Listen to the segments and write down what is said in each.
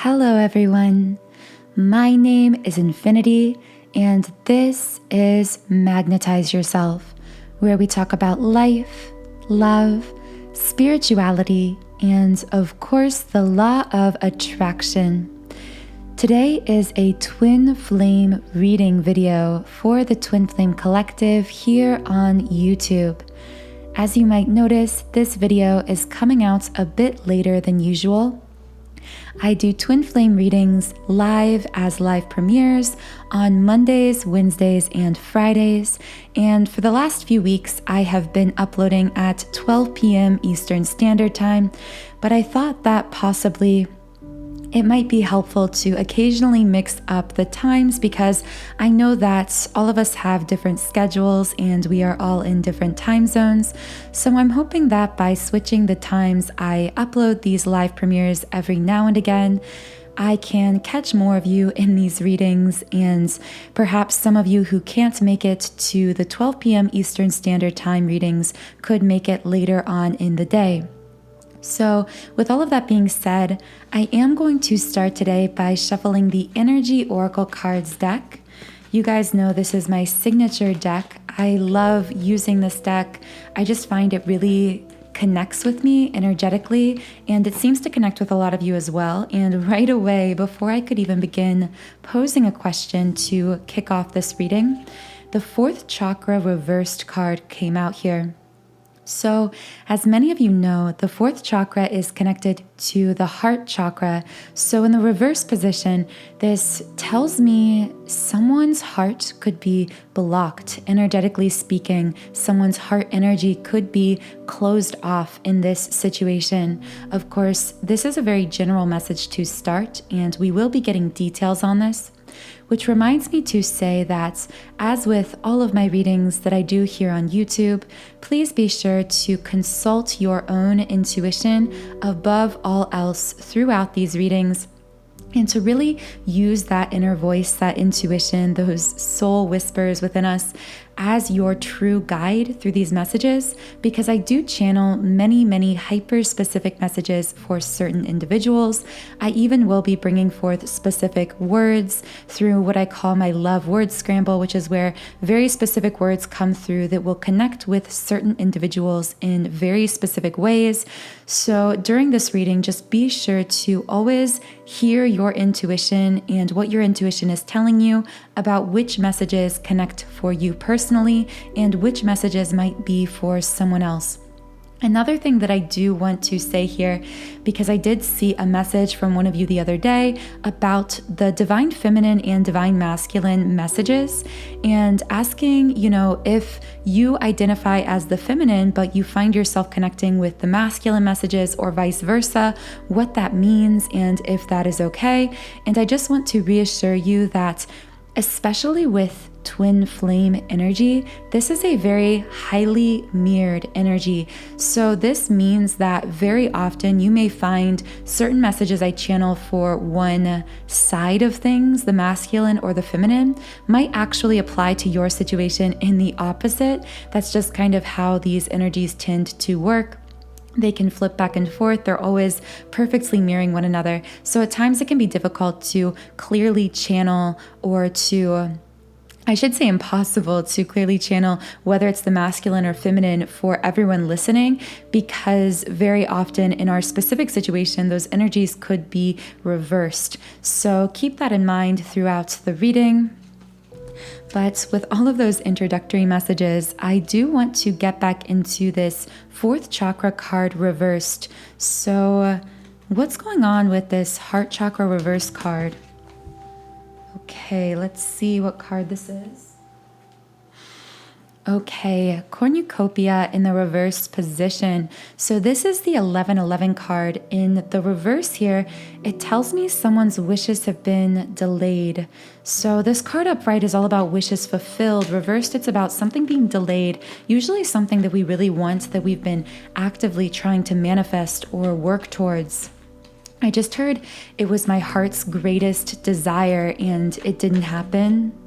Hello everyone, my name is Infinity and this is Magnetize Yourself, where we talk about life, love, spirituality, and of course the law of attraction. Today is a twin flame reading video for the Twin Flame Collective here on YouTube. As you might notice, this video is coming out a bit later than usual. I do twin flame readings live as live premieres on Mondays, Wednesdays, and Fridays. And for the last few weeks, I have been uploading at 12 p.m. Eastern Standard Time, but I thought that possibly it might be helpful to occasionally mix up the times because I know that all of us have different schedules and we are all in different time zones. So I'm hoping that by switching the times I upload these live premieres every now and again, I can catch more of you in these readings, and perhaps some of you who can't make it to the 12 p.m. Eastern Standard Time readings could make it later on in the day. So with all of that being said, I am going to start today by shuffling the Energy Oracle Cards deck. You guys know this is my signature deck. I love using this deck. I just find it really connects with me energetically, and it seems to connect with a lot of you as well. And right away, before I could even begin posing a question to kick off this reading, the fourth chakra reversed card came out here. So, as many of you know, the fourth chakra is connected to the heart chakra. So in the reverse position, this tells me someone's heart could be blocked. Energetically speaking, someone's heart energy could be closed off in this situation. Of course, this is a very general message to start, and we will be getting details on this. Which reminds me to say that, as with all of my readings that I do here on YouTube, please be sure to consult your own intuition above all else throughout these readings, and to really use that inner voice, that intuition, those soul whispers within us as your true guide through these messages, because I do channel many hyper-specific messages for certain individuals. I even will be bringing forth specific words through what I call my love word scramble, which is where very specific words come through that will connect with certain individuals in very specific ways. So during this reading, just be sure to always hear your intuition and what your intuition is telling you about which messages connect for you personally and which messages might be for someone else. Another thing that I do want to say here, because I did see a message from one of you the other day about the divine feminine and divine masculine messages, and asking, if you identify as the feminine, but you find yourself connecting with the masculine messages or vice versa, what that means and if that is okay. And I just want to reassure you that, especially with twin flame energy, this is a very highly mirrored energy. So this means that very often you may find certain messages I channel for one side of things, the masculine or the feminine, might actually apply to your situation in the opposite. That's just kind of how these energies tend to work. They can flip back and forth. They're always perfectly mirroring one another. So at times it can be difficult to clearly channel, or I should say impossible to clearly channel whether it's the masculine or feminine for everyone listening, because very often in our specific situation, those energies could be reversed. So keep that in mind throughout the reading. But with all of those introductory messages, I do want to get back into this fourth chakra card reversed. So what's going on with this heart chakra reverse card? Okay, let's see what card this is. Okay, cornucopia in the reversed position. So this is the 1111 card. In the reverse here, it tells me someone's wishes have been delayed. So this card upright is all about wishes fulfilled. Reversed, it's about something being delayed, usually something that we really want, that we've been actively trying to manifest or work towards. I just heard it was my heart's greatest desire and it didn't happen.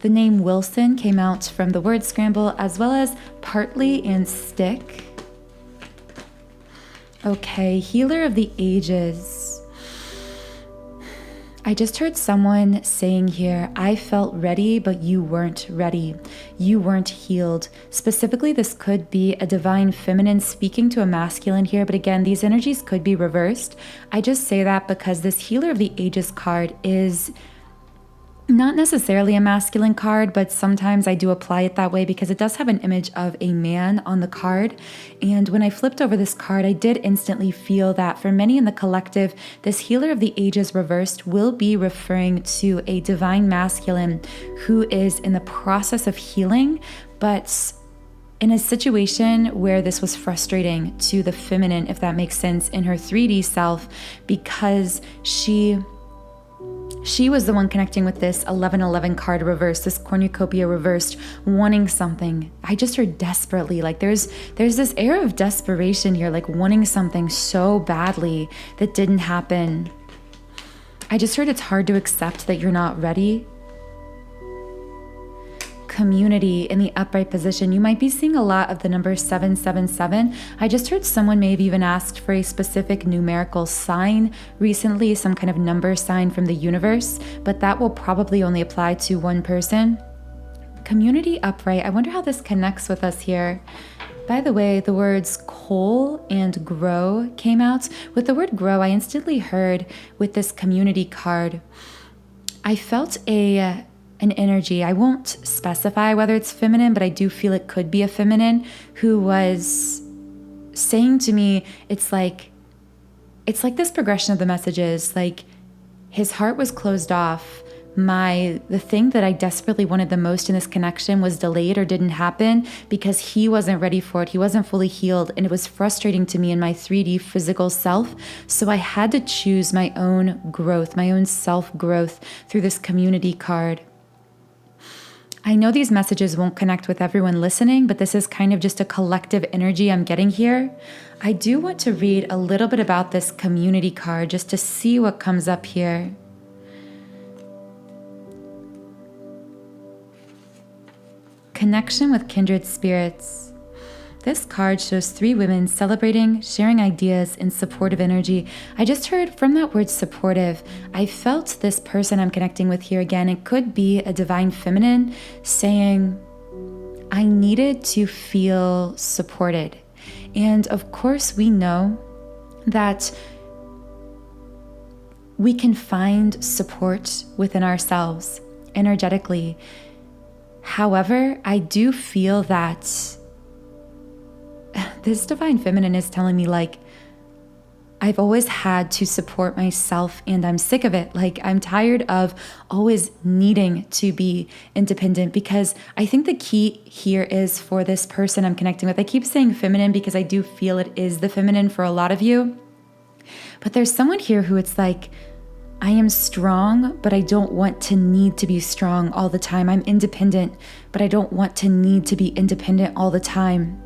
The name Wilson came out from the word scramble, as well as partly and stick. Okay, healer of the ages. I just heard someone saying here, I felt ready, but you weren't ready. You weren't healed. Specifically, this could be a divine feminine speaking to a masculine here, but again, these energies could be reversed. I just say that because this Healer of the Ages card is not necessarily a masculine card, but sometimes I do apply it that way because it does have an image of a man on the card. And when I flipped over this card, I did instantly feel that for many in the collective, this Healer of the Ages reversed will be referring to a divine masculine who is in the process of healing, but in a situation where this was frustrating to the feminine, if that makes sense, in her 3D self, because she was the one connecting with this 1111 card reversed, this cornucopia reversed, wanting something. I just heard desperately, like there's this air of desperation here, like wanting something so badly that didn't happen. I just heard it's hard to accept that you're not ready. Community in the upright position. You might be seeing a lot of the number 777. I just heard someone may have even asked for a specific numerical sign recently, some kind of number sign from the universe, but that will probably only apply to one person. Community upright. I wonder how this connects with us here. By the way, the words 𝘾 and grow came out. With the word grow, I instantly heard with this community card, I felt an energy. I won't specify whether it's feminine, but I do feel it could be a feminine who was saying to me, it's like this progression of the messages, like his heart was closed off. The thing that I desperately wanted the most in this connection was delayed or didn't happen because he wasn't ready for it. He wasn't fully healed, and it was frustrating to me in my 3D physical self. So I had to choose my own growth, my own self-growth through this community card. I know these messages won't connect with everyone listening, but this is kind of just a collective energy I'm getting here. I do want to read a little bit about this community card just to see what comes up here. Connection with kindred spirits. This card shows 3 women celebrating, sharing ideas in supportive energy. I just heard from that word supportive, I felt this person I'm connecting with here again. It could be a divine feminine saying, I needed to feel supported. And of course, we know that we can find support within ourselves energetically. However, I do feel that this divine feminine is telling me, like, I've always had to support myself and I'm sick of it. Like, I'm tired of always needing to be independent, because I think the key here is for this person I'm connecting with. I keep saying feminine because I do feel it is the feminine for a lot of you. But there's someone here who it's like, I am strong, but I don't want to need to be strong all the time. I'm independent, but I don't want to need to be independent all the time.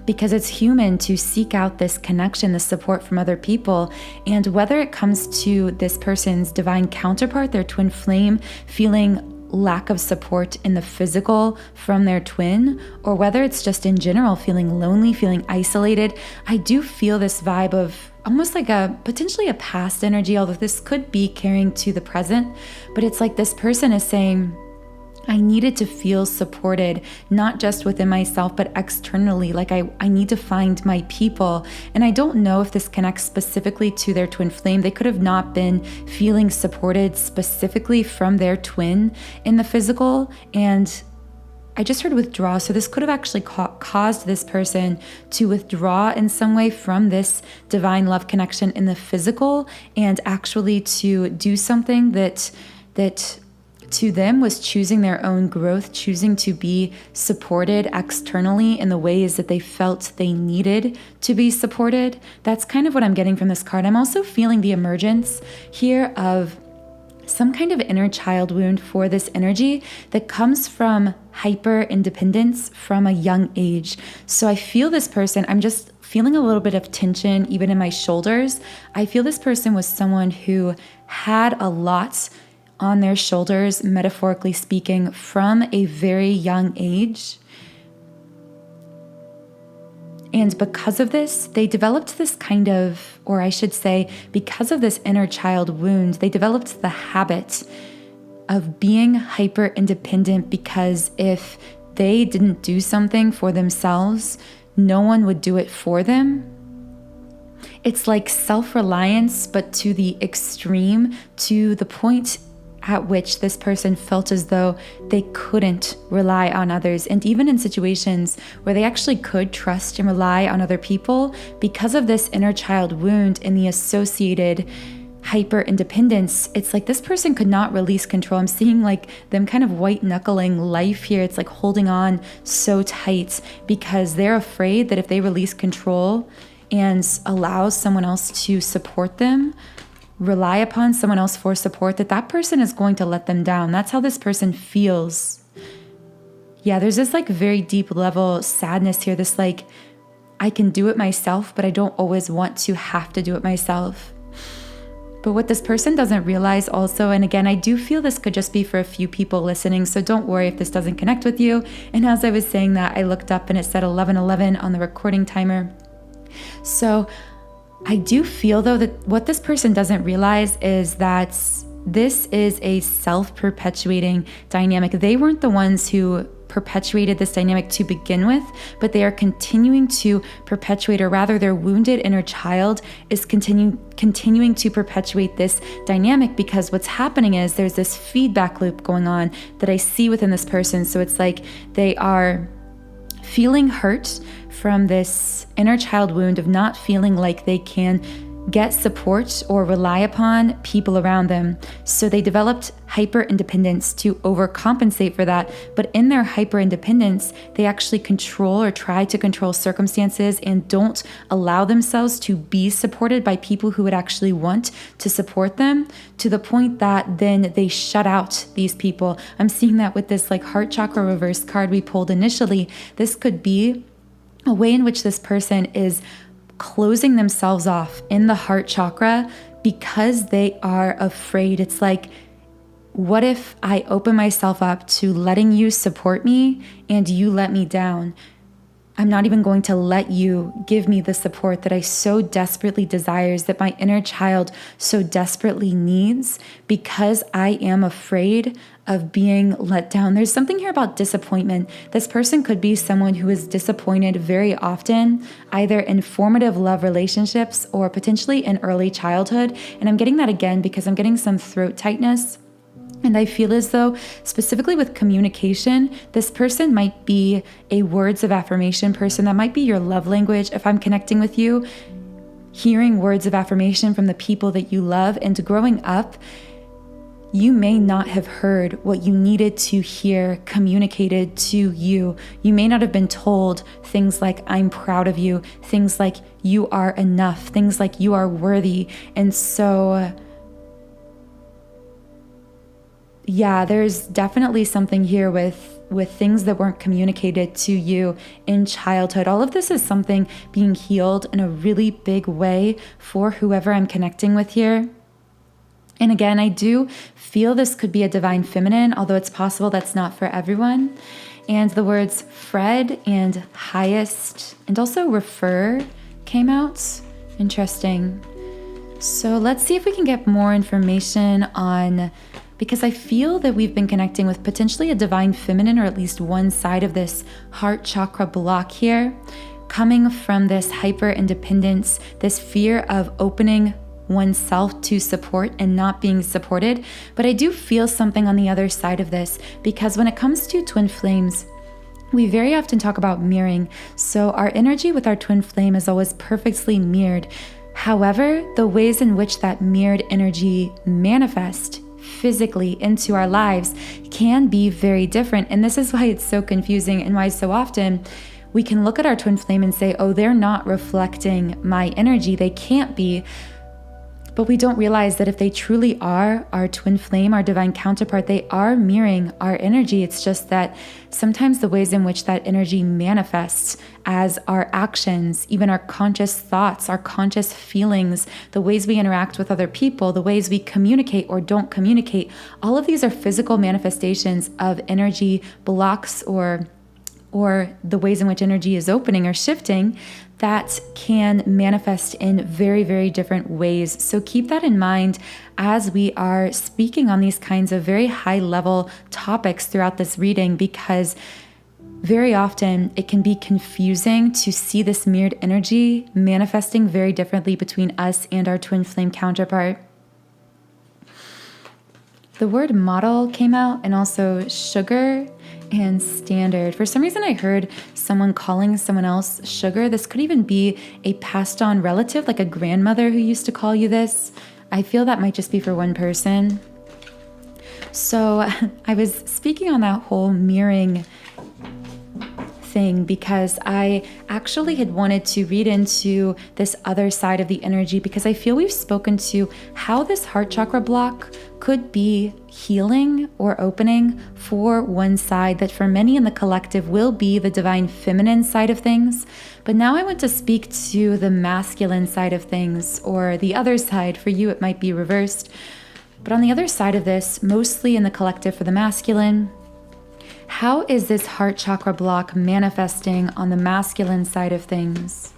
Because it's human to seek out this connection, this support from other people. And whether it comes to this person's divine counterpart, their twin flame, feeling lack of support in the physical from their twin, or whether it's just in general feeling lonely, feeling isolated, I do feel this vibe of almost like potentially a past energy, although this could be carrying to the present. But it's like this person is saying, I needed to feel supported, not just within myself, but externally. Like I need to find my people. And I don't know if this connects specifically to their twin flame. They could have not been feeling supported specifically from their twin in the physical. And I just heard withdraw. So this could have actually caused this person to withdraw in some way from this divine love connection in the physical, and actually to do something that to them was choosing their own growth, choosing to be supported externally in the ways that they felt they needed to be supported. That's kind of what I'm getting from this card. I'm also feeling the emergence here of some kind of inner child wound for this energy that comes from hyper independence from a young age. So I feel this person, I'm just feeling a little bit of tension even in my shoulders. I feel this person was someone who had a lot on their shoulders, metaphorically speaking, from a very young age. And because of this, they developed this kind of, or I should say, because of this inner child wound, they developed the habit of being hyper independent, because if they didn't do something for themselves, no one would do it for them. It's like self-reliance, but to the extreme, to the point at which this person felt as though they couldn't rely on others. And even in situations where they actually could trust and rely on other people, because of this inner child wound and the associated hyper independence, it's like this person could not release control. I'm seeing like them kind of white knuckling life here. It's like holding on so tight because they're afraid that if they release control and allow someone else to support them, rely upon someone else for support, that person is going to let them down. That's how this person feels. Yeah, there's this like very deep level sadness here. This like, I can do it myself, but I don't always want to have to do it myself. But what this person doesn't realize also, and again, I do feel this could just be for a few people listening, so don't worry if this doesn't connect with you. And as I was saying that, I looked up and it said 11:11 on the recording timer. So I do feel though that what this person doesn't realize is that this is a self-perpetuating dynamic. They weren't the ones who perpetuated this dynamic to begin with, but they are continuing to perpetuate, or rather their wounded inner child is continuing to perpetuate this dynamic, because what's happening is there's this feedback loop going on that I see within this person. So it's like they are feeling hurt from this inner child wound of not feeling like they can get support or rely upon people around them. So they developed hyper independence to overcompensate for that. But in their hyper independence, they actually control or try to control circumstances and don't allow themselves to be supported by people who would actually want to support them, to the point that then they shut out these people. I'm seeing that with this like heart chakra reverse card we pulled initially. This could be a way in which this person is closing themselves off in the heart chakra because they are afraid. It's like, what if I open myself up to letting you support me and you let me down? I'm not even going to let you give me the support that I so desperately desires, that my inner child so desperately needs, because I am afraid of being let down. There's something here about disappointment. This person could be someone who is disappointed very often, either in formative love relationships or potentially in early childhood. And I'm getting that again because I'm getting some throat tightness. And I feel as though, specifically with communication, this person might be a words of affirmation person. That might be your love language. If I'm connecting with you, hearing words of affirmation from the people that you love. And growing up, you may not have heard what you needed to hear communicated to you. You may not have been told things like, I'm proud of you, things like, you are enough, things like, you are worthy. And so yeah, there's definitely something here with things that weren't communicated to you in childhood. All of this is something being healed in a really big way for whoever I'm connecting with here. And again, I do feel this could be a divine feminine, although it's possible that's not for everyone. And the words Fred and highest and also refer came out. Interesting. So let's see if we can get more information on, because I feel that we've been connecting with potentially a divine feminine, or at least one side of this heart chakra block here, coming from this hyper independence, this fear of opening oneself to support and not being supported. But I do feel something on the other side of this, because when it comes to twin flames, we very often talk about mirroring. So our energy with our twin flame is always perfectly mirrored. However, the ways in which that mirrored energy manifests physically into our lives can be very different. And this is why it's so confusing, and why so often we can look at our twin flame and say, oh, they're not reflecting my energy. They can't be. But we don't realize that if they truly are our twin flame, our divine counterpart, they are mirroring our energy. It's just that sometimes the ways in which that energy manifests as our actions, even our conscious thoughts, our conscious feelings, the ways we interact with other people, the ways we communicate or don't communicate, all of these are physical manifestations of energy blocks or or the ways in which energy is opening or shifting, that can manifest in very, very different ways. So keep that in mind as we are speaking on these kinds of very high level topics throughout this reading, because very often it can be confusing to see this mirrored energy manifesting very differently between us and our twin flame counterpart. The word model came out, and also sugar and standard. For some reason, I heard someone calling someone else sugar. This could even be a passed on relative, like a grandmother who used to call you this. I feel that might just be for one person. So I was speaking on that whole mirroring thing because I actually had wanted to read into this other side of the energy, because I feel we've spoken to how this heart chakra block could be healing or opening for one side, that for many in the collective will be the divine feminine side of things. But now I want to speak to the masculine side of things, or the other side. For you, it might be reversed. But on the other side of this, mostly in the collective for the masculine, how is this heart chakra block manifesting on the masculine side of things?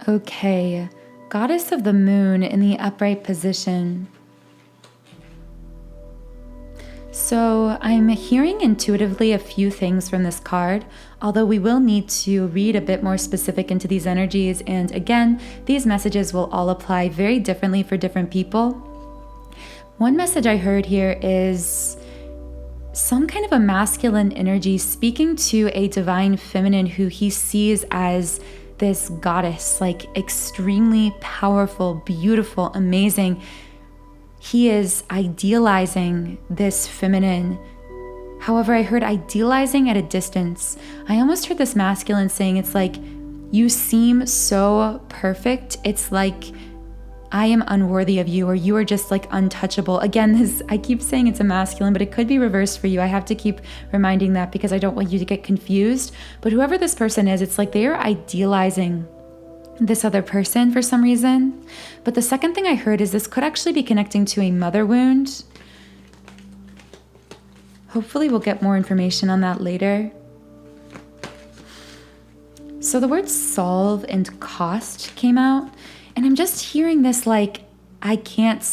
Okay, Goddess of the Moon in the upright position. So I'm hearing intuitively a few things from this card, although we will need to read a bit more specific into these energies. And again, these messages will all apply very differently for different people. One message I heard here is some kind of a masculine energy speaking to a divine feminine who he sees as this goddess, like extremely powerful, beautiful, amazing. He is idealizing this feminine. However, I heard idealizing at a distance. I almost heard this masculine saying, it's like, you seem so perfect. It's like, I am unworthy of you, or you are just like untouchable. Again, I keep saying it's a masculine, but it could be reversed for you. I have to keep reminding that because I don't want you to get confused. But whoever this person is, it's like they are idealizing this other person for some reason. But the second thing I heard is this could actually be connecting to a mother wound. Hopefully we'll get more information on that later. So the words solve and cost came out, and I'm just hearing this like, I can't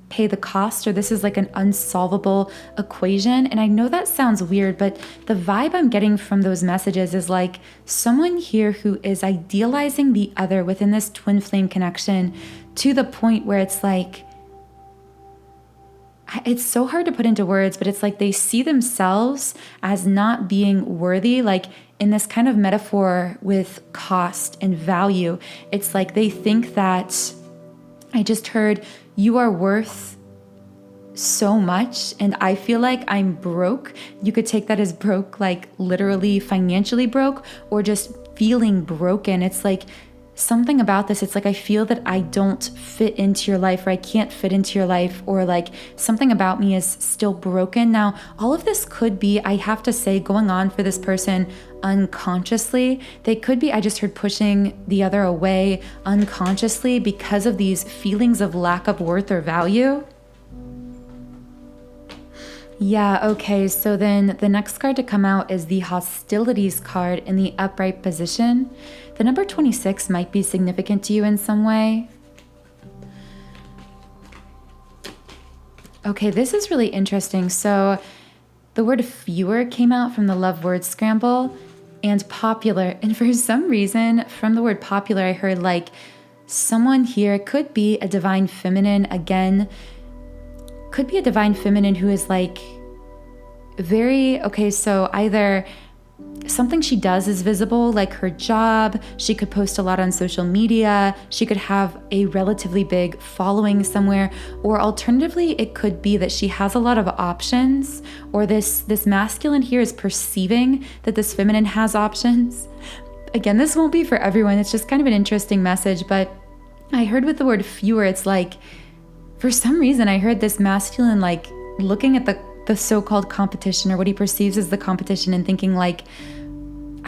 pay the cost, or this is like an unsolvable equation. And I know that sounds weird, but the vibe I'm getting from those messages is like someone here who is idealizing the other within this twin flame connection to the point where it's like, it's so hard to put into words, but it's like they see themselves as not being worthy, like in this kind of metaphor with cost and value. It's like they think that, I just heard, you are worth so much, and I feel like I'm broke. You could take that as broke, like literally financially broke, or just feeling broken. It's like something about this. It's like I feel that I don't fit into your life, or I can't fit into your life, or like something about me is still broken. Now, all of this could be, I have to say, going on for this person unconsciously. They could be, I just heard, pushing the other away unconsciously because of these feelings of lack of worth or value. Yeah, okay, so then the next card to come out is the Hostilities card in the upright position. The number 26 might be significant to you in some way. Okay, this is really interesting. So the word fewer came out from the love word scramble, and popular. And for some reason, from the word popular, I heard like someone here could be a divine feminine again. Could be a divine feminine who is like very, okay, so either something she does is visible, like her job. She could post a lot on social media. She could have a relatively big following somewhere. Or alternatively, it could be that she has a lot of options, or this masculine here is perceiving that this feminine has options. Again, this won't be for everyone. It's just kind of an interesting message. But I heard with the word fewer, it's like, for some reason, I heard this masculine like looking at the so-called competition, or what he perceives as the competition, and thinking like,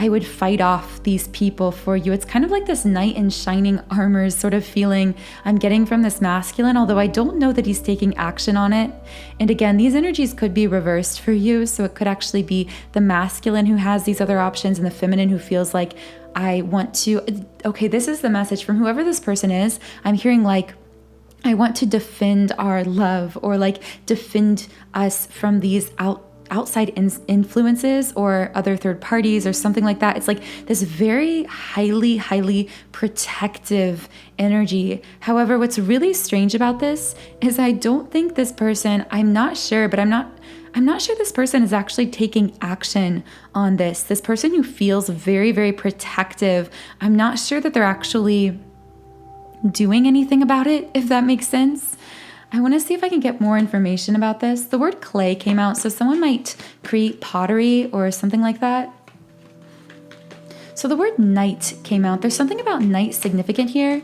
I would fight off these people for you. It's kind of like this knight in shining armor sort of feeling I'm getting from this masculine, although I don't know that he's taking action on it. And again, these energies could be reversed for you. So it could actually be the masculine who has these other options and the feminine who feels like, I want to, okay, this is the message from whoever this person is. I'm hearing like, I want to defend our love, or like defend us from these outside influences or other third parties or something like that. It's like this very highly protective energy. However, what's really strange about this is I don't think this person, I'm not sure this person is actually taking action on this. This person who feels very protective, I'm not sure that they're actually doing anything about it, if that makes sense. I want to see if I can get more information about this. The word clay came out, so someone might create pottery or something like that. So the word knight came out. There's something about knight significant here.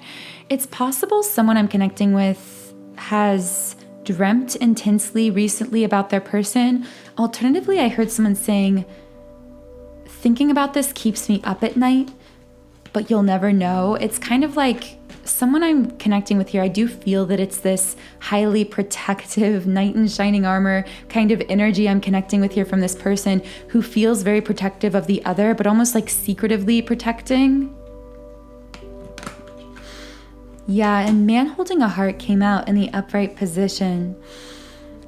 It's possible someone I'm connecting with has dreamt intensely recently about their person. Alternatively, I heard someone saying, thinking about this keeps me up at night, but you'll never know. It's kind of like someone I'm connecting with here, I do feel that it's this highly protective knight in shining armor kind of energy I'm connecting with here from this person who feels very protective of the other, but almost like secretively protecting. Yeah, and man holding a heart came out in the upright position.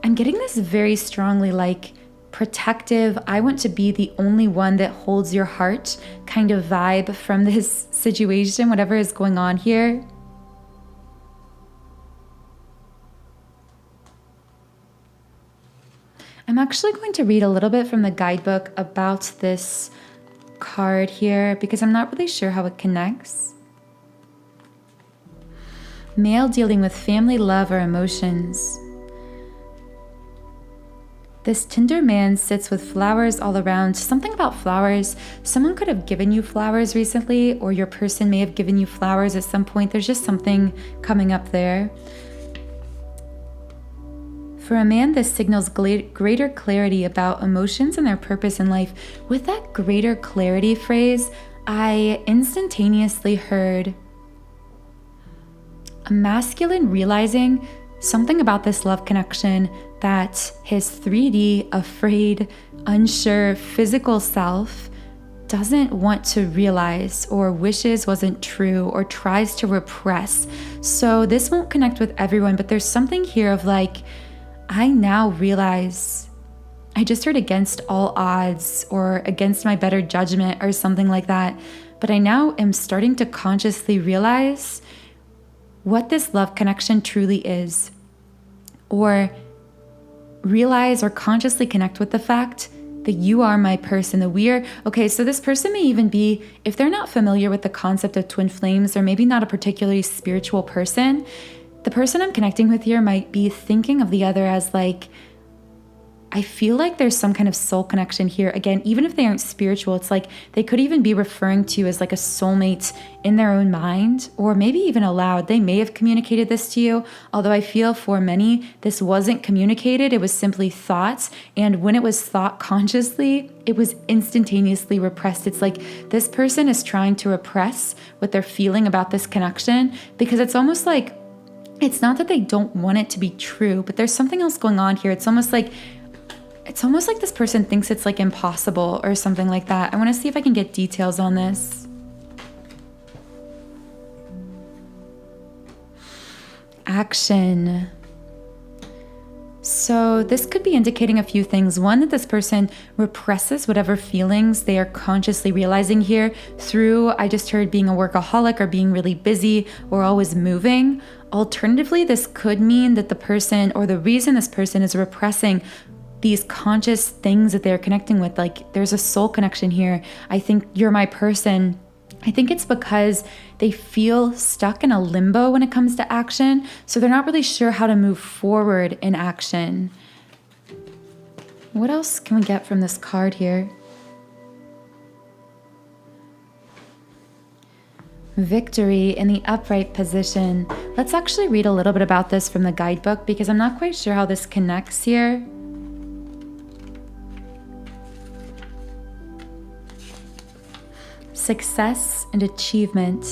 I'm getting this very strongly like protective, I want to be the only one that holds your heart kind of vibe from this situation, whatever is going on here. I'm actually going to read a little bit from the guidebook about this card here because I'm not really sure how it connects. Male dealing with family, love, or emotions. This tender man sits with flowers all around. Something about flowers. Someone could have given you flowers recently, or your person may have given you flowers at some point. There's just something coming up there. For a man, this signals greater clarity about emotions and their purpose in life. With that greater clarity phrase, I instantaneously heard a masculine realizing something about this love connection that his 3D, afraid, unsure, physical self doesn't want to realize or wishes wasn't true or tries to repress. So this won't connect with everyone, but there's something here of like, I now realize, I just heard against all odds or against my better judgment or something like that. But I now am starting to consciously realize what this love connection truly is, or realize or consciously connect with the fact that you are my person, that we are, okay, so this person may even be, if they're not familiar with the concept of twin flames, or maybe not a particularly spiritual person, the person I'm connecting with here might be thinking of the other as like, I feel like there's some kind of soul connection here. Again, even if they aren't spiritual, it's like they could even be referring to you as like a soulmate in their own mind, or maybe even aloud. They may have communicated this to you, although I feel for many, this wasn't communicated. It was simply thoughts. And when it was thought consciously, it was instantaneously repressed. It's like this person is trying to repress what they're feeling about this connection, because it's almost like, it's not that they don't want it to be true, but there's something else going on here. It's almost like this person thinks it's like impossible or something like that. I want to see if I can get details on this. Action. So this could be indicating a few things. One, that this person represses whatever feelings they are consciously realizing here through, I just heard, being a workaholic or being really busy or always moving. Alternatively, this could mean that the person, or the reason this person is repressing these conscious things that they're connecting with, like there's a soul connection here. I think you're my person. I think it's because they feel stuck in a limbo when it comes to action. So they're not really sure how to move forward in action. What else can we get from this card here? Victory in the upright position. Let's actually read a little bit about this from the guidebook because I'm not quite sure how this connects here. success and achievement.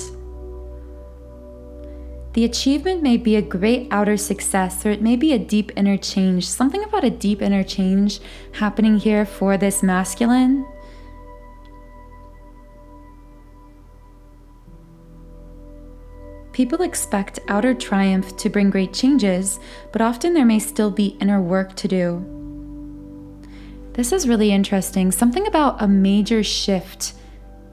The achievement may be a great outer success, or it may be a deep inner change. Something about a deep inner change happening here for this masculine. People expect outer triumph to bring great changes, but often there may still be inner work to do. This is really interesting. Something about a major shift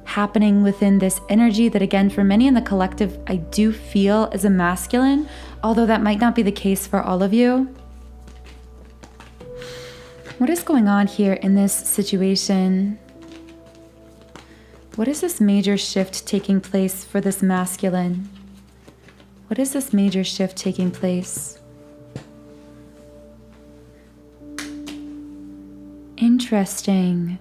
happening within this energy that, again, for many in the collective, I do feel as a masculine, although that might not be the case for all of you. What is going on here in this situation? What is this major shift taking place for this masculine? What is this major shift taking place? Interesting.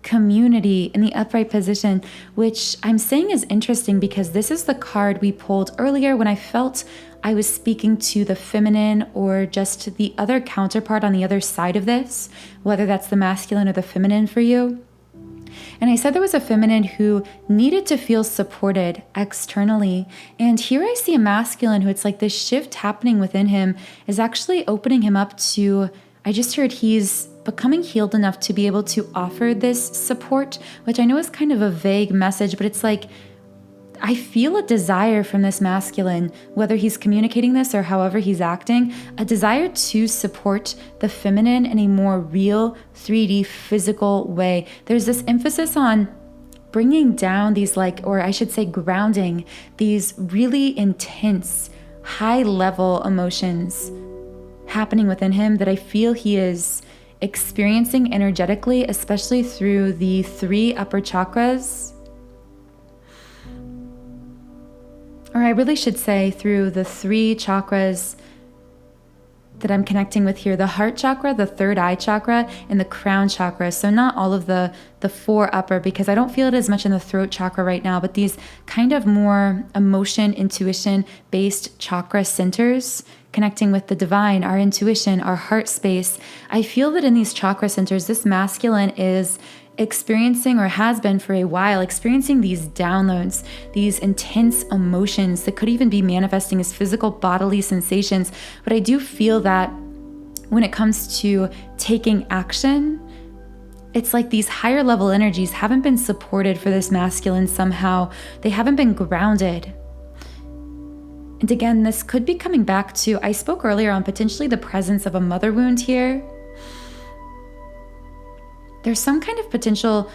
Community in the upright position, which I'm saying is interesting because this is the card we pulled earlier when I felt I was speaking to the feminine or just the other counterpart on the other side of this, whether that's the masculine or the feminine for you. And I said there was a feminine who needed to feel supported externally. And here I see a masculine who it's like this shift happening within him is actually opening him up to, I just heard he's becoming healed enough to be able to offer this support, which I know is kind of a vague message, but it's like, I feel a desire from this masculine, whether he's communicating this or however he's acting, a desire to support the feminine in a more real 3D physical way. There's this emphasis on bringing down these or I should say grounding, these really intense, high level emotions happening within him that I feel he is experiencing energetically, especially through the 3 upper chakras. Or I really should say through the 3 chakras that I'm connecting with here, the heart chakra, the 3rd eye chakra, and the crown chakra. So not all of the 4 upper, because I don't feel it as much in the throat chakra right now, but these kind of more emotion, intuition based chakra centers connecting with the divine, our intuition, our heart space. I feel that in these chakra centers, this masculine is experiencing, or has been for a while, experiencing these downloads, these intense emotions that could even be manifesting as physical bodily sensations. But I do feel that when it comes to taking action, it's like these higher level energies haven't been supported for this masculine somehow. They haven't been grounded. And again, this could be coming back to, I spoke earlier on potentially the presence of a mother wound here. There's some kind of potential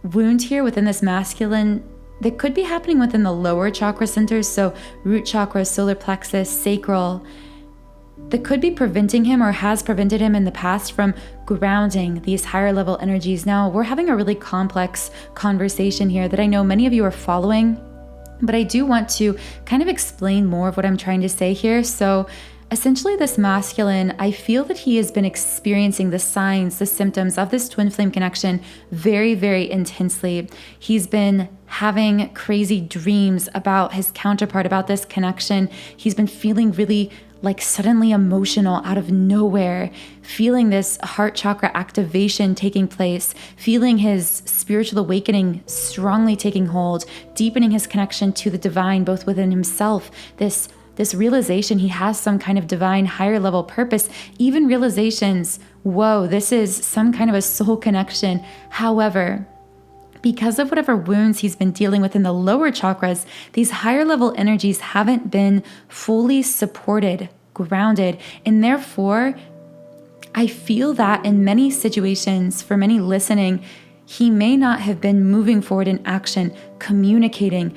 wound here within this masculine that could be happening within the lower chakra centers, so root chakra, solar plexus, sacral, that could be preventing him or has prevented him in the past from grounding these higher level energies. Now, we're having a really complex conversation here that I know many of you are following, but I do want to kind of explain more of what I'm trying to say here. So essentially, this masculine, I feel that he has been experiencing the signs, the symptoms of this twin flame connection very, very intensely. He's been having crazy dreams about his counterpart, about this connection. He's been feeling really suddenly emotional out of nowhere, feeling this heart chakra activation taking place, feeling his spiritual awakening strongly taking hold, deepening his connection to the divine, both within himself, this realization he has some kind of divine higher level purpose, even realizations, whoa, this is some kind of a soul connection. However, because of whatever wounds he's been dealing with in the lower chakras, these higher level energies haven't been fully supported, grounded, and therefore I feel that in many situations, for many listening, he may not have been moving forward in action, communicating,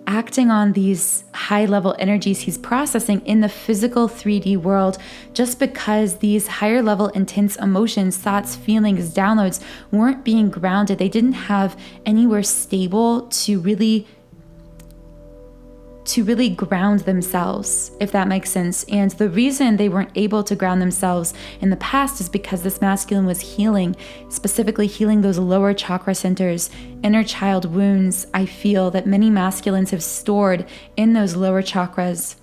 acting on these high-level energies he's processing in the physical 3D world, just because these higher-level intense emotions, thoughts, feelings, downloads weren't being grounded. They didn't have anywhere stable to really ground themselves, if that makes sense. And the reason they weren't able to ground themselves in the past is because this masculine was healing, specifically healing those lower chakra centers, inner child wounds. I feel that many masculines have stored in those lower chakras.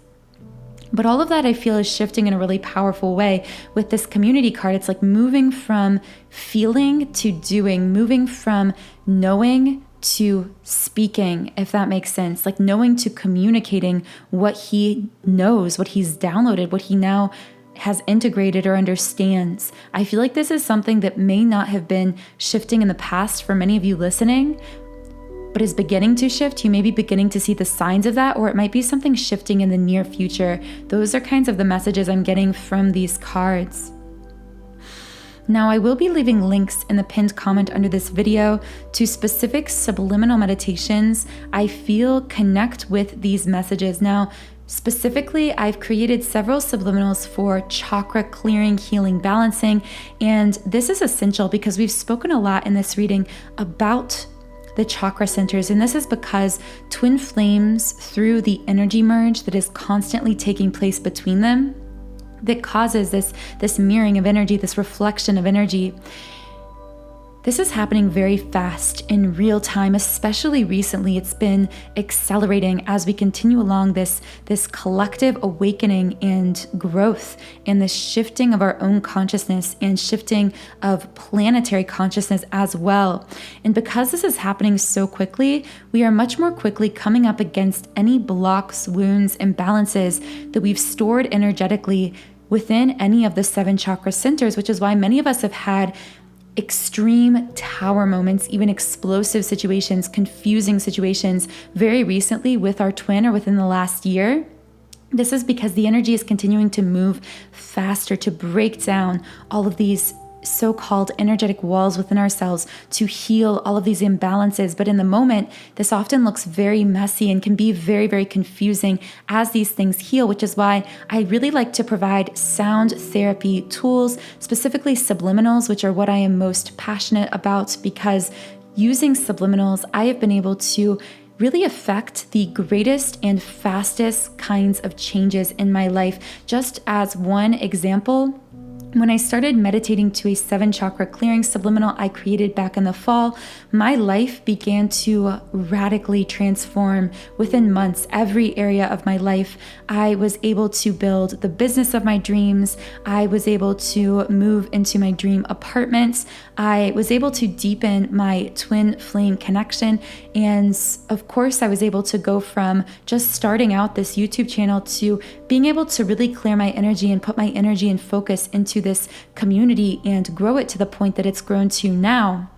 But all of that I feel is shifting in a really powerful way with this community card. It's like moving from feeling to doing, moving from knowing to speaking, if that makes sense, like knowing to communicating what he knows, what he's downloaded, what he now has integrated or understands. I feel like this is something that may not have been shifting in the past for many of you listening, but is beginning to shift. You may be beginning to see the signs of that, or it might be something shifting in the near future. Those are kinds of the messages I'm getting from these cards. Now, I will be leaving links in the pinned comment under this video to specific subliminal meditations I feel connect with these messages. Now, specifically, I've created several subliminals for chakra clearing, healing, balancing, and this is essential because we've spoken a lot in this reading about the chakra centers, and this is because twin flames, through the energy merge that is constantly taking place between them, that causes this mirroring of energy, this reflection of energy. This is happening very fast in real time, especially recently. It's been accelerating as we continue along this collective awakening and growth and this shifting of our own consciousness and shifting of planetary consciousness as well. And because this is happening so quickly, we are much more quickly coming up against any blocks, wounds, imbalances that we've stored energetically within any of the 7 chakra centers, which is why many of us have had extreme tower moments, even explosive situations, confusing situations very recently with our twin or within the last year. This is because the energy is continuing to move faster to break down all of these so-called energetic walls within ourselves, to heal all of these imbalances. But in the moment, this often looks very messy and can be very, very confusing as these things heal, which is why I really like to provide sound therapy tools, specifically subliminals, which are what I am most passionate about, because using subliminals, I have been able to really affect the greatest and fastest kinds of changes in my life. Just as one example, when I started meditating to a 7 chakra clearing subliminal I created back in the fall, my life began to radically transform within months. Every area of my life, I was able to build the business of my dreams. I was able to move into my dream apartments. I was able to deepen my twin flame connection. And of course, I was able to go from just starting out this YouTube channel to being able to really clear my energy and put my energy and focus into this community and grow it to the point that it's grown to now.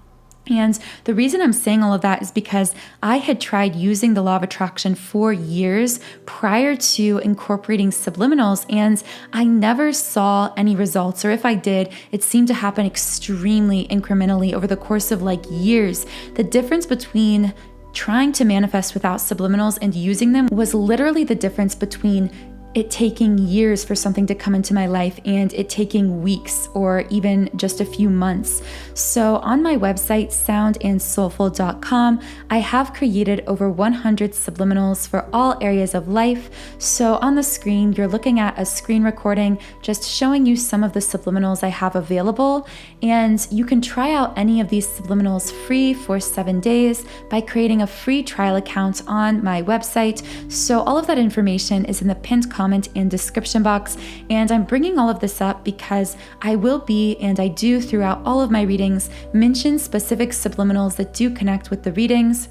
And the reason I'm saying all of that is because I had tried using the law of attraction for years prior to incorporating subliminals, and I never saw any results, or if I did, it seemed to happen extremely incrementally over the course of like years. The difference between trying to manifest without subliminals and using them was literally the difference between it taking years for something to come into my life and it taking weeks or even just a few months. So on my website, soundandsoulful.com, I have created over 100 subliminals for all areas of life. So on the screen, you're looking at a screen recording just showing you some of the subliminals I have available. And you can try out any of these subliminals free for 7 days by creating a free trial account on my website. So all of that information is in the pinned comment and description box. And I'm bringing all of this up because I will be, and I do throughout all of my readings, mention specific subliminals that do connect with the readings.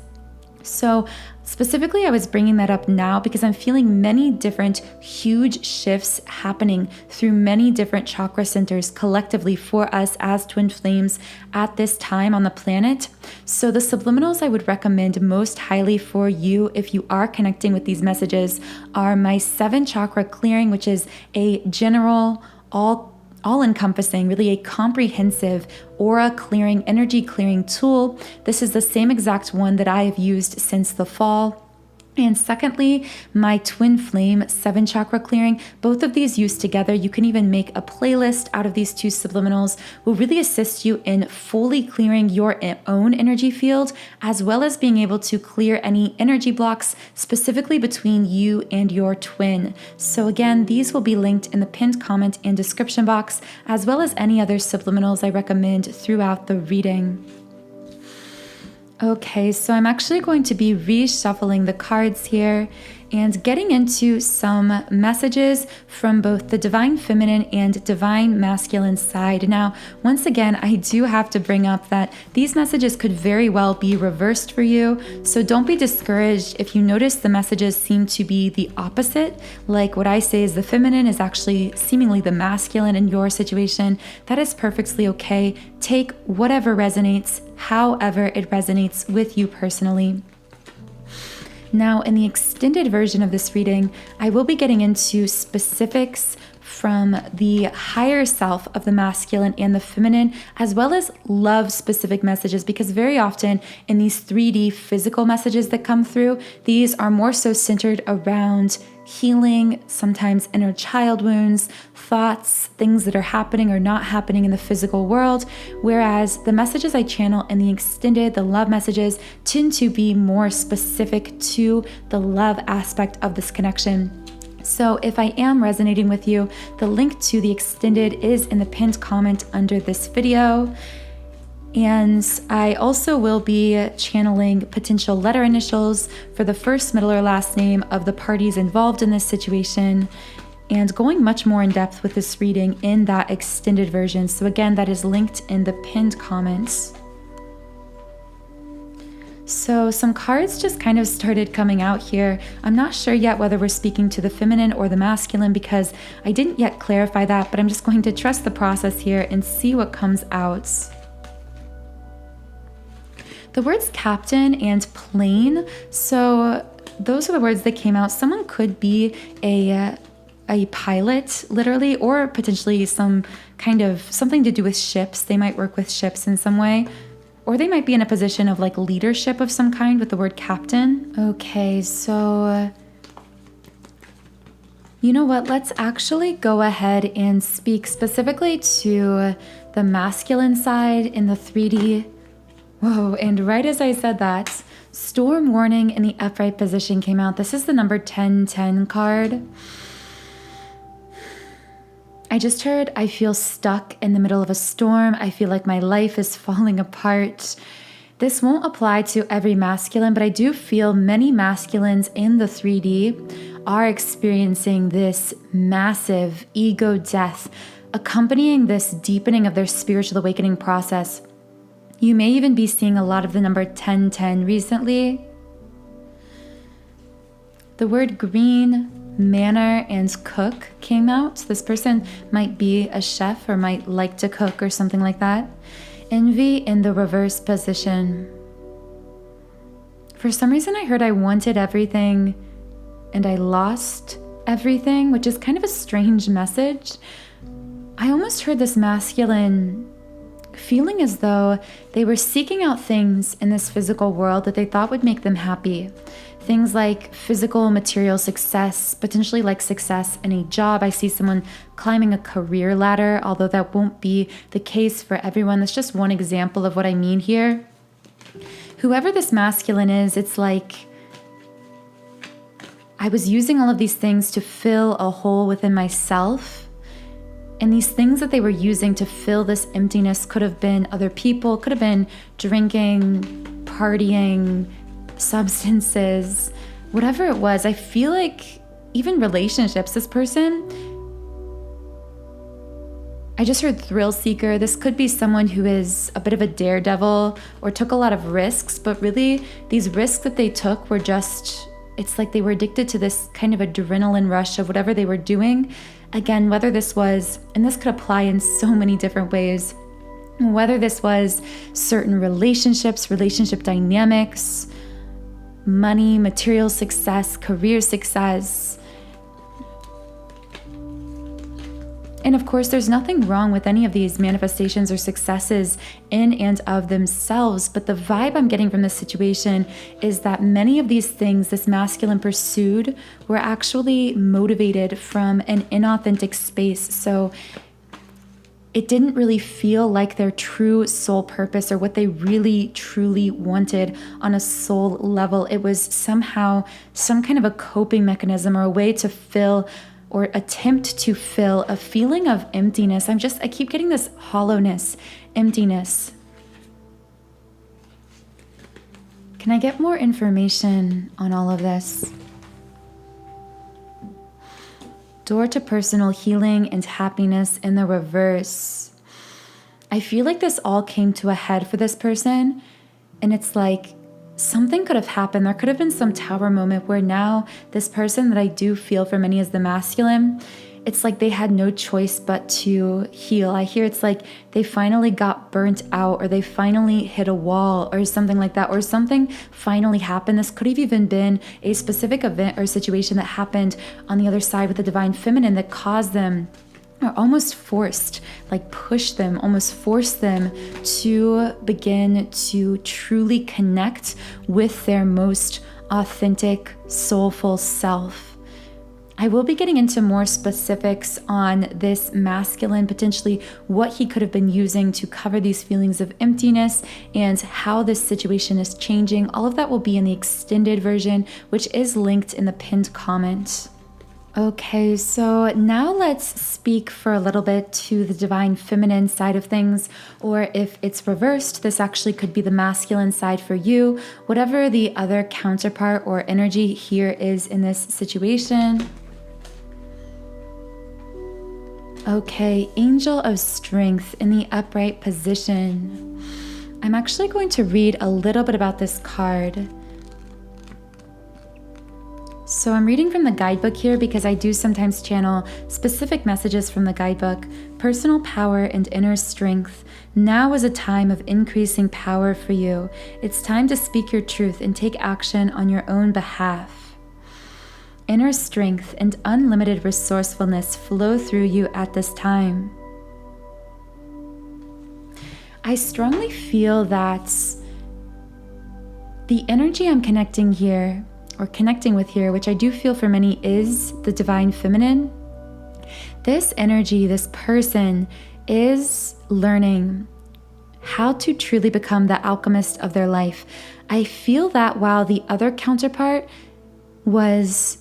So specifically, I was bringing that up now because I'm feeling many different huge shifts happening through many different chakra centers collectively for us as twin flames at this time on the planet. So the subliminals I would recommend most highly for you if you are connecting with these messages are my 7 chakra clearing, which is a general, all-encompassing, really a comprehensive aura clearing, energy clearing tool. This is the same exact one that I have used since the fall. And secondly, my twin flame 7 chakra clearing. Both of these used together, you can even make a playlist out of these 2 subliminals, will really assist you in fully clearing your own energy field, as well as being able to clear any energy blocks specifically between you and your twin. So again, these will be linked in the pinned comment and description box, as well as any other subliminals I recommend throughout the reading. Okay, so I'm actually going to be reshuffling the cards here, and getting into some messages from both the divine feminine and divine masculine side. Now, once again, I do have to bring up that these messages could very well be reversed for you, so don't be discouraged if you notice the messages seem to be the opposite, like what I say is the feminine is actually seemingly the masculine in your situation. That is perfectly okay. Take whatever resonates, however it resonates with you personally. Now, in the extended version of this reading, I will be getting into specifics from the higher self of the masculine and the feminine, as well as love-specific messages, because very often in these 3D physical messages that come through, these are more so centered around healing, sometimes inner child wounds, thoughts, things that are happening or not happening in the physical world, whereas the messages I channel in the extended, the love messages, tend to be more specific to the love aspect of this connection. So if I am resonating with you, the link to the extended is in the pinned comment under this video. And I also will be channeling potential letter initials for the first, middle, or last name of the parties involved in this situation, and going much more in depth with this reading in that extended version. So again, that is linked in the pinned comments. So some cards just kind of started coming out here. I'm not sure yet whether we're speaking to the feminine or the masculine because I didn't yet clarify that, but I'm just going to trust the process here and see what comes out. The words captain and plane, so those are the words that came out. Someone could be a pilot, literally, or potentially some kind of something to do with ships. They might work with ships in some way. Or they might be in a position of like leadership of some kind with the word captain. Okay, so you know what? Let's actually go ahead and speak specifically to the masculine side in the 3D. Whoa, and right as I said that, storm warning in the upright position came out. This is the number 1010 card. I just heard, I feel stuck in the middle of a storm. I feel like my life is falling apart. This won't apply to every masculine, but I do feel many masculines in the 3D are experiencing this massive ego death, accompanying this deepening of their spiritual awakening process. You may even be seeing a lot of the number 1010 recently. The word green, manner, and cook came out. This person might be a chef or might like to cook or something like that. Envy in the reverse position. For some reason, I heard I wanted everything and I lost everything, which is kind of a strange message. I almost heard this masculine feeling as though they were seeking out things in this physical world that they thought would make them happy. Things like physical, material success, potentially like success in a job. I see someone climbing a career ladder, although that won't be the case for everyone. That's just one example of what I mean here. Whoever this masculine is, it's like I was using all of these things to fill a hole within myself. And these things that they were using to fill this emptiness could have been other people, could have been drinking, partying, substances, whatever it was. I feel like even relationships, this person, I just heard thrill seeker. This could be someone who is a bit of a daredevil or took a lot of risks, but really these risks that they took were just, it's like they were addicted to this kind of adrenaline rush of whatever they were doing. Again, whether this was, and this could apply in so many different ways, whether this was certain relationships, relationship dynamics, money, material success, career success. And of course, there's nothing wrong with any of these manifestations or successes in and of themselves, but the vibe I'm getting from this situation is that many of these things this masculine pursued were actually motivated from an inauthentic space. So it didn't really feel like their true soul purpose or what they really truly wanted on a soul level. It was somehow some kind of a coping mechanism or a way to fill or attempt to fill a feeling of emptiness. I keep getting this hollowness, emptiness. Can I get more information on all of this? Door to personal healing and happiness in the reverse. I feel like this all came to a head for this person, and it's like something could have happened. There could have been some tower moment where now this person that I do feel for many as the masculine, it's like they had no choice but to heal. I hear it's like they finally got burnt out, or they finally hit a wall or something like that, or something finally happened. This could have even been a specific event or situation that happened on the other side with the divine feminine that caused them, or almost forced, like pushed them, almost forced them to begin to truly connect with their most authentic, soulful self. I will be getting into more specifics on this masculine, potentially what he could have been using to cover these feelings of emptiness and how this situation is changing. All of that will be in the extended version, which is linked in the pinned comment. Okay, so now let's speak for a little bit to the divine feminine side of things, or if it's reversed, this actually could be the masculine side for you, whatever the other counterpart or energy here is in this situation. Okay, Angel of Strength in the upright position. I'm actually going to read a little bit about this card. So I'm reading from the guidebook here because I do sometimes channel specific messages from the guidebook. Personal power and inner strength. Now is a time of increasing power for you. It's time to speak your truth and take action on your own behalf. Inner strength and unlimited resourcefulness flow through you at this time. I strongly feel that the energy I'm connecting here, or connecting with here, which I do feel for many is the divine feminine. This energy, this person is learning how to truly become the alchemist of their life. I feel that while the other counterpart was,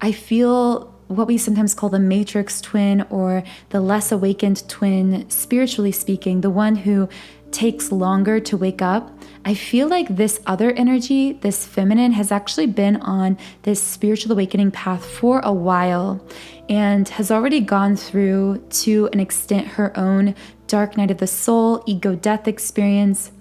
I feel what we sometimes call the matrix twin, or the less awakened twin, spiritually speaking, the one who takes longer to wake up. I feel like this other energy, this feminine, has actually been on this spiritual awakening path for a while and has already gone through, to an extent, her own dark night of the soul, ego death experience.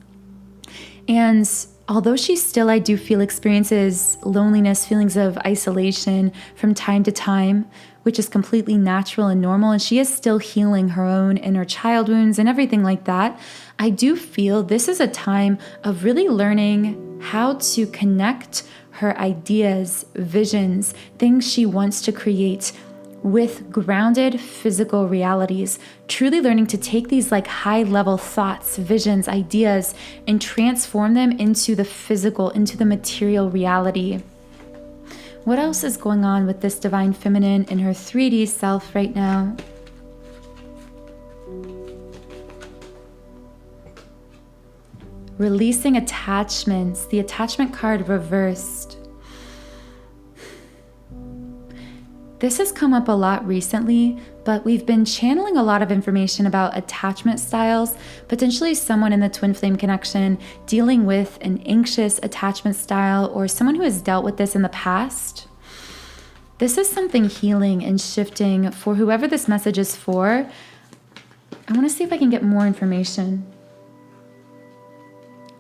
And although she still, I do feel, experiences loneliness, feelings of isolation from time to time, which is completely natural and normal, and she is still healing her own inner child wounds and everything like that, I do feel this is a time of really learning how to connect her ideas, visions, things she wants to create with grounded physical realities, truly learning to take these like high level thoughts, visions, ideas, and transform them into the physical, into the material reality. What else is going on with this divine feminine in her 3D self right now? Releasing attachments, the attachment card reversed. This has come up a lot recently, but we've been channeling a lot of information about attachment styles, potentially someone in the twin flame connection dealing with an anxious attachment style, or someone who has dealt with this in the past. This is something healing and shifting for whoever this message is for. I want to see if I can get more information.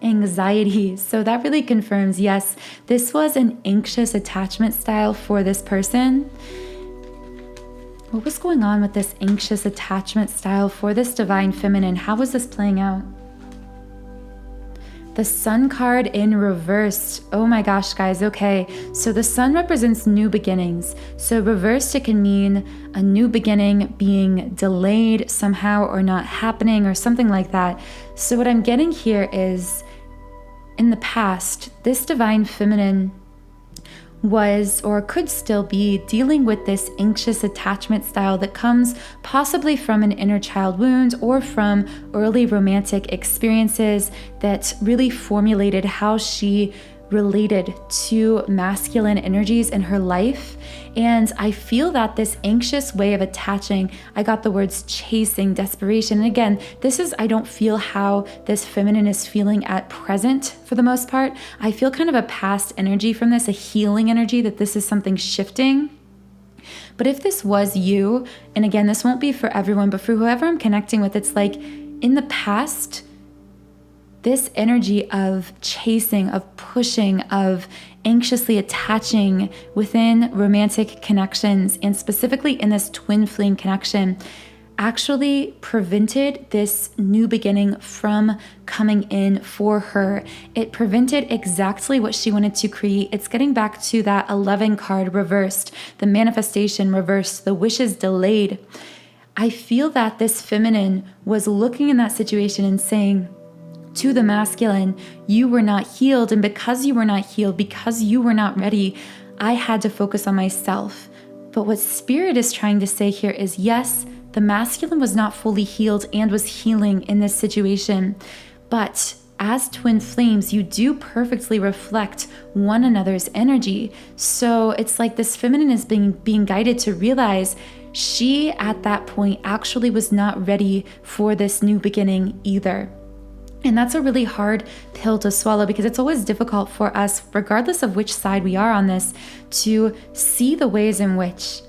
Anxiety. So that really confirms, yes, this was an anxious attachment style for this person. What was going on with this anxious attachment style for this divine feminine? How was this playing out? The Sun card in reverse. Oh my gosh, guys. Okay, so the Sun represents new beginnings. So reversed, it can mean a new beginning being delayed somehow, or not happening, or something like that. So what I'm getting here is, in the past, this divine feminine was, or could still be, dealing with this anxious attachment style that comes possibly from an inner child wound, or from early romantic experiences that really formulated how she related to masculine energies in her life. And I feel that this anxious way of attaching, I got the words chasing, desperation. And again, this is, I don't feel how this feminine is feeling at present for the most part. I feel kind of a past energy from this, a healing energy, that this is something shifting. But if this was you, and again, this won't be for everyone, but for whoever I'm connecting with, it's like in the past, this energy of chasing, of pushing, of anxiously attaching within romantic connections, and specifically in this twin flame connection, actually prevented this new beginning from coming in for her. It prevented exactly what she wanted to create. It's getting back to that 11 card reversed, the manifestation reversed, the wishes delayed. I feel that this feminine was looking in that situation and saying to the masculine, you were not healed. And because you were not healed, because you were not ready, I had to focus on myself. But what Spirit is trying to say here is, yes, the masculine was not fully healed and was healing in this situation. But as twin flames, you do perfectly reflect one another's energy. So it's like this feminine is being guided to realize she, at that point, actually was not ready for this new beginning either. And that's a really hard pill to swallow, because it's always difficult for us, regardless of which side we are on this, to see the ways in which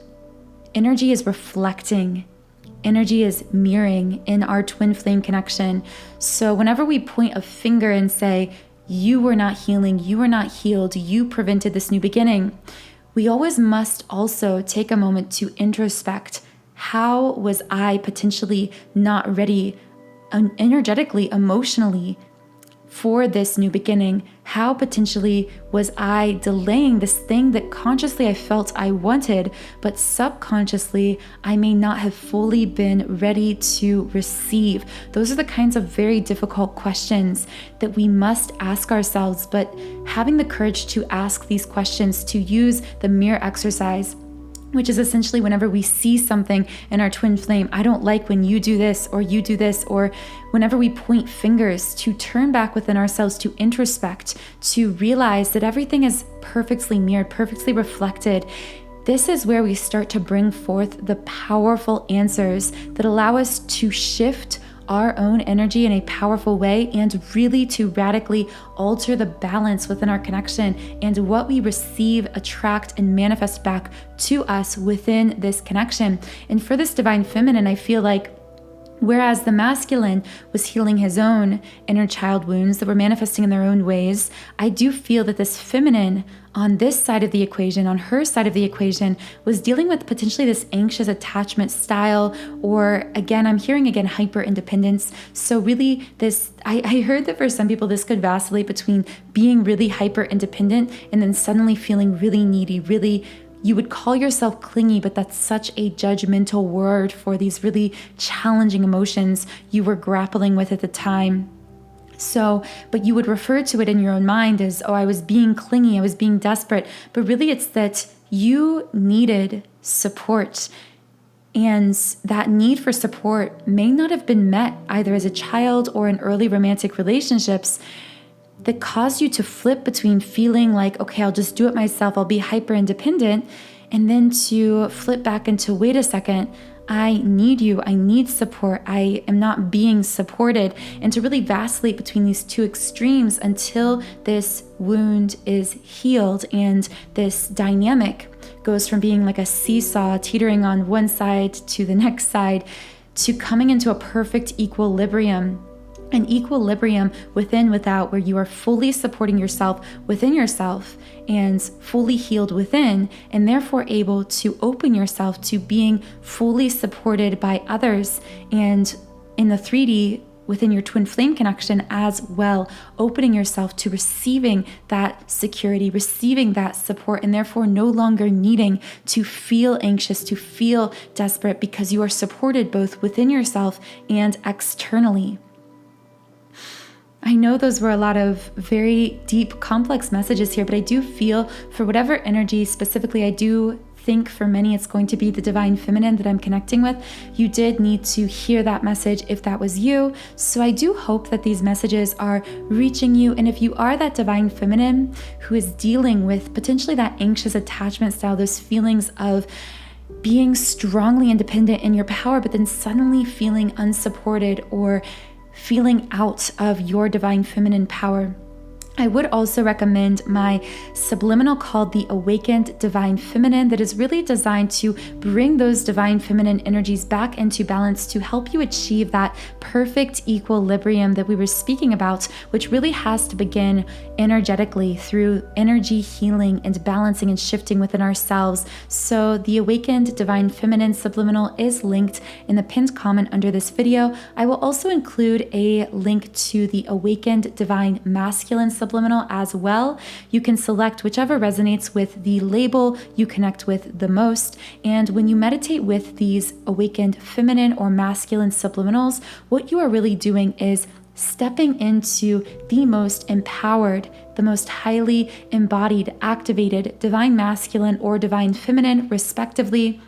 energy is reflecting, energy is mirroring in our twin flame connection. So whenever we point a finger and say, you were not healing, you were not healed, you prevented this new beginning, we always must also take a moment to introspect. How was I potentially not ready energetically, emotionally for this new beginning? How potentially was I delaying this thing that consciously I felt I wanted, but subconsciously I may not have fully been ready to receive? Those are the kinds of very difficult questions that we must ask ourselves, but having the courage to ask these questions, to use the mirror exercise, which is essentially whenever we see something in our twin flame, I don't like when you do this, or you do this, or whenever we point fingers, to turn back within ourselves, to introspect, to realize that everything is perfectly mirrored, perfectly reflected. This is where we start to bring forth the powerful answers that allow us to shift our own energy in a powerful way, and really to radically alter the balance within our connection and what we receive, attract, and manifest back to us within this connection. And for this divine feminine, I feel like whereas the masculine was healing his own inner child wounds that were manifesting in their own ways, I do feel that this feminine on this side of the equation, on her side of the equation, was dealing with potentially this anxious attachment style, or again, I'm hearing again, hyper independence. So really this, I heard that for some people, this could vacillate between being really hyper independent and then suddenly feeling really needy, really, you would call yourself clingy, but that's such a judgmental word for these really challenging emotions you were grappling with at the time. So, but you would refer to it in your own mind as, oh, I was being clingy, I was being desperate. But really it's that you needed support. And that need for support may not have been met either as a child or in early romantic relationships, that caused you to flip between feeling like, okay, I'll just do it myself, I'll be hyper independent, and then to flip back into, wait a second, I need you, I need support, I am not being supported, and to really vacillate between these two extremes until this wound is healed and this dynamic goes from being like a seesaw teetering on one side to the next side to coming into a perfect equilibrium. An equilibrium within, without, where you are fully supporting yourself within yourself and fully healed within, and therefore able to open yourself to being fully supported by others, and in the 3D within your twin flame connection as well, opening yourself to receiving that security, receiving that support, and therefore no longer needing to feel anxious, to feel desperate, because you are supported both within yourself and externally. I know those were a lot of very deep, complex messages here, but I do feel for whatever energy specifically, I do think for many it's going to be the divine feminine that I'm connecting with. You did need to hear that message if that was you. So I do hope that these messages are reaching you. And if you are that divine feminine who is dealing with potentially that anxious attachment style, those feelings of being strongly independent in your power, but then suddenly feeling unsupported or feeling out of your divine feminine power, I would also recommend my subliminal called the Awakened Divine Feminine that is really designed to bring those divine feminine energies back into balance to help you achieve that perfect equilibrium that we were speaking about, which really has to begin energetically through energy healing and balancing and shifting within ourselves. So the Awakened Divine Feminine subliminal is linked in the pinned comment under this video. I will also include a link to the Awakened Divine Masculine subliminal as well. You can select whichever resonates with the label you connect with the most. And when you meditate with these awakened feminine or masculine subliminals, what you are really doing is stepping into the most empowered, the most highly embodied, activated divine masculine or divine feminine, respectively.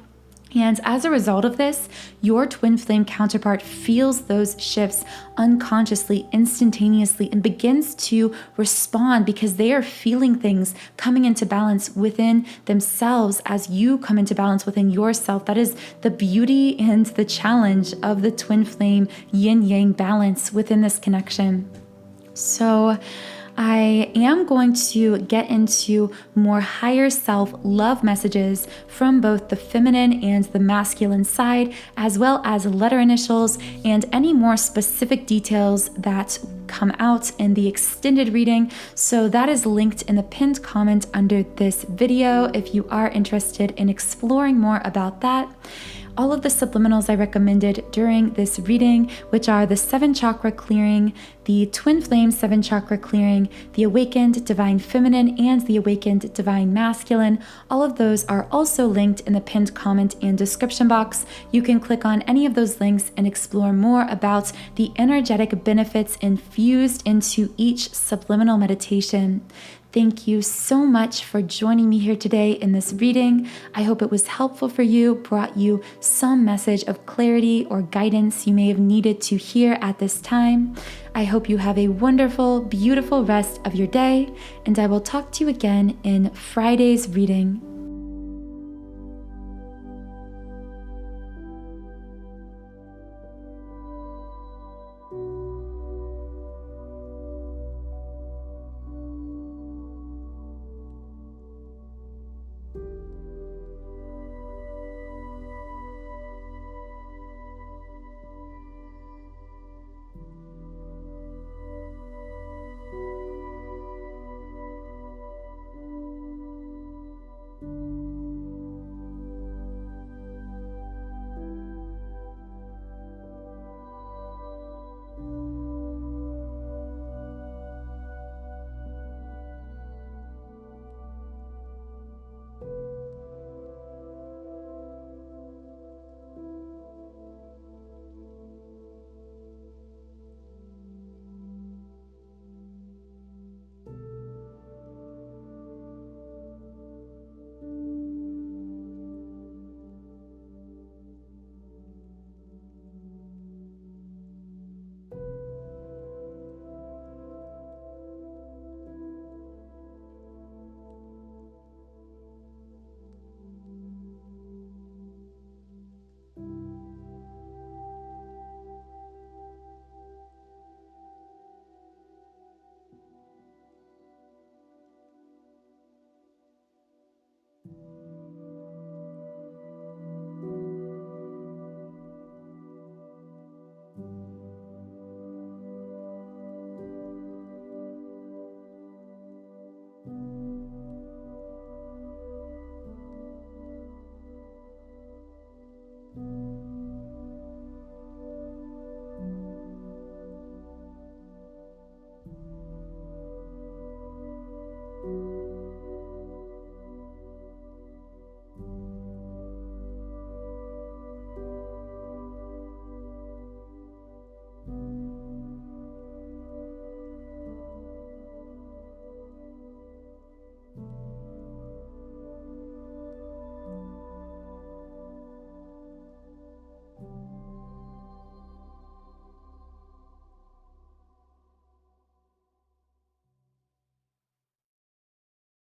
And as a result of this, your twin flame counterpart feels those shifts unconsciously, instantaneously, and begins to respond because they are feeling things coming into balance within themselves as you come into balance within yourself. That is the beauty and the challenge of the twin flame yin-yang balance within this connection. So I am going to get into more higher self love messages from both the feminine and the masculine side, as well as letter initials and any more specific details that come out in the extended reading. So that is linked in the pinned comment under this video if you are interested in exploring more about that. All of the subliminals I recommended during this reading, which are the 7 chakra clearing, the twin flame 7 chakra clearing, the awakened divine feminine, and the awakened divine masculine, all of those are also linked in the pinned comment and description box. You can click on any of those links and explore more about the energetic benefits infused into each subliminal meditation. Thank you so much for joining me here today in this reading. I hope it was helpful for you, brought you some message of clarity or guidance you may have needed to hear at this time. I hope you have a wonderful, beautiful rest of your day, and I will talk to you again in Friday's reading.